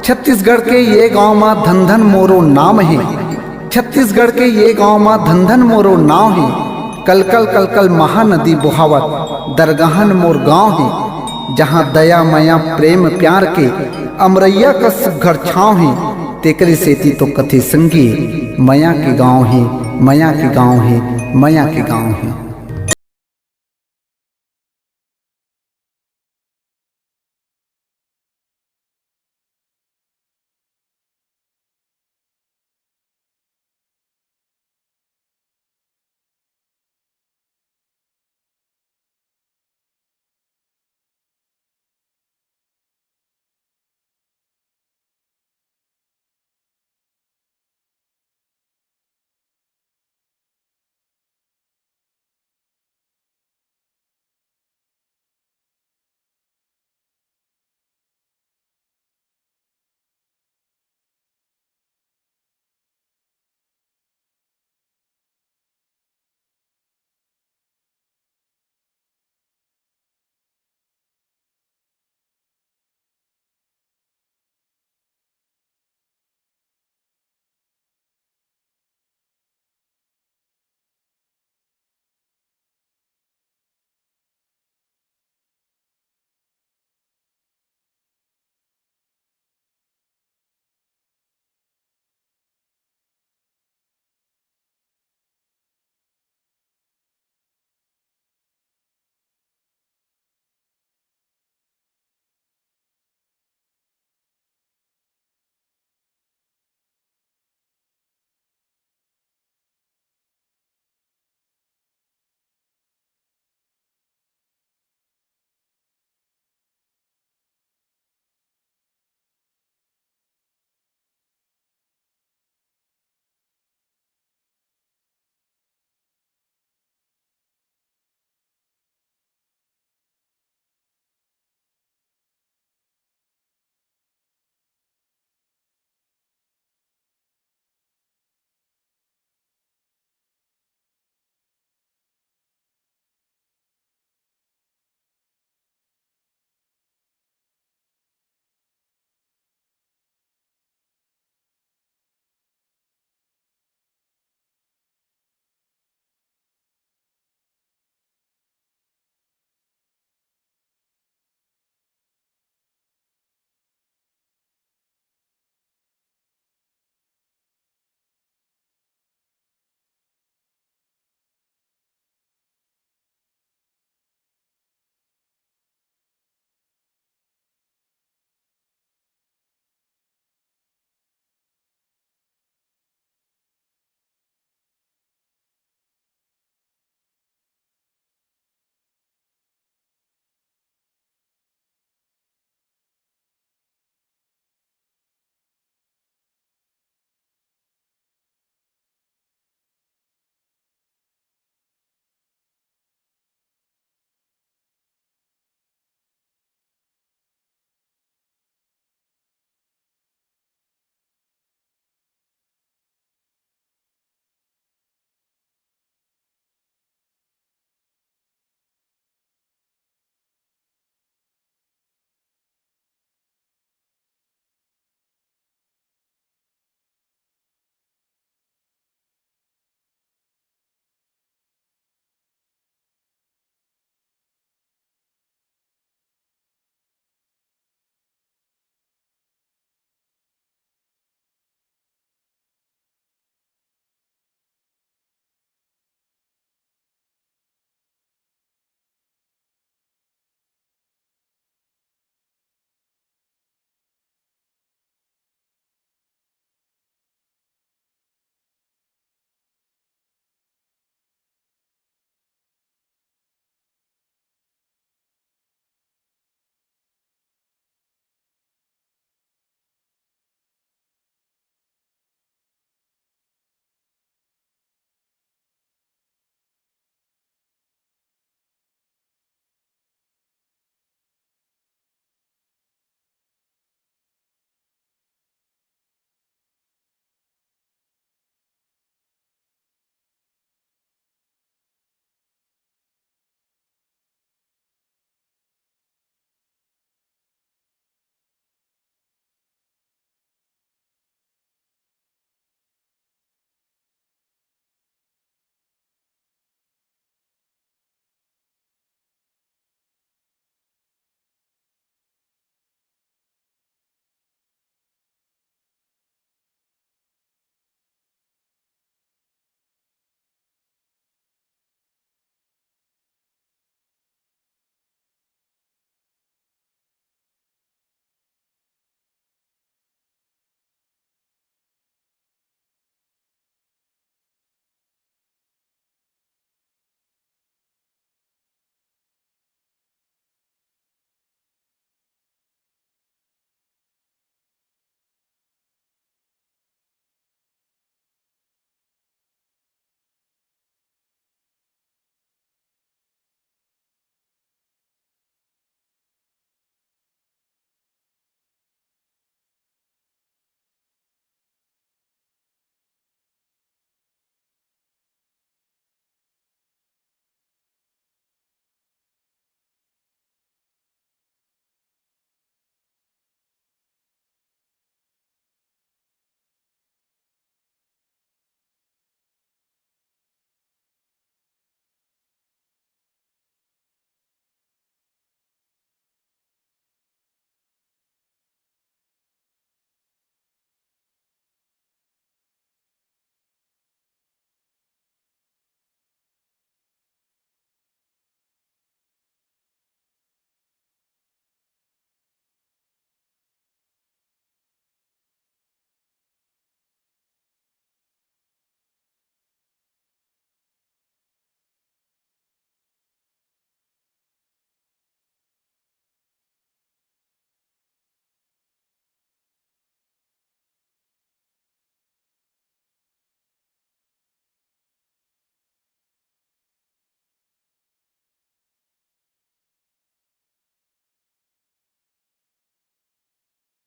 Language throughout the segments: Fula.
छत्तीसगढ़ के ये गांव मा धन धन मोरो नाम है। छत्तीसगढ़ के ये गांव मा धन धन मोरो नाव है। कलकल कलकल महानदी बुहावत दरगाहन मोर गांव है। जहाँ दया माया प्रेम प्यार के अमरैया का सुघर छाँव है। तेकरे सेती तो कथे संगी मया के गांव है, मया के गांव है, मया के गांव है।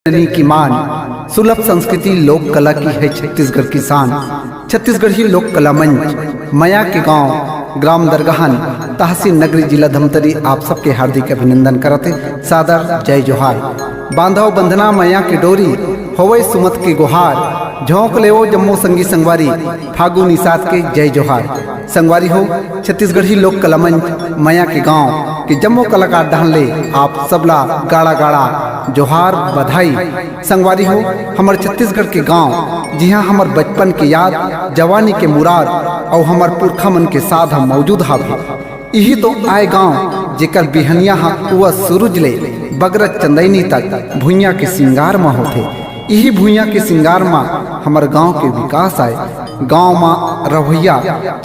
जननी की मान, सुलभ संस्कृति लोक कला की है छत्तीसगढ़ की शान। छत्तीसगढ़ी लोक कला मंच मया के गांव ग्राम दरगाहन तहसील नगरी जिला धमतरी आप सबके हार्दिक अभिनंदन करते। सादर जय जोहार। बांधव बंधना मया के डोरी होवे सुमत के गुहार। झोंक लेओ जम्मो संगी संगवारी फागुनी साथ के जय जोहार। संगवारी हो छत्तीसगढ़ी लोक कला मंच मया के गांव के जम्मो कलाकार डहन ले आप सबला गाड़ा गाड़ा जोहार बधाई। संगवारी हो हमर छत्तीसगढ़ के गांव जिहाँ हमर बचपन के याद जवानी के मुराद और हमर पुरखा मन के साथ हम मौजूद हावे। यही तो आए गांव जेकर बिहनिया हुआ सूरज ले बगरत चंदैनी तक भुइयाँ के सिंगार में होते। यही भुइयाँ के सिंगार में हमर गांव के विकास आए। गांव में रवैया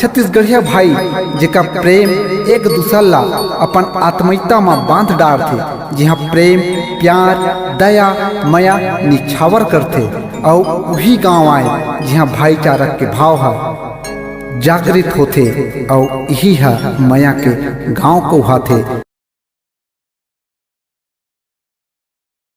छत्तीसगढ़िया भाई जेका प्रेम एक दूसरा ला अपन आत्मीयता में बांध डार थे, जिहाँ प्रेम प्यार दया मया निछावर करते। और वही गांव आए जिहाँ भाईचारा के भाव है जागृत होते। और यही है मया के गांव को हाथे।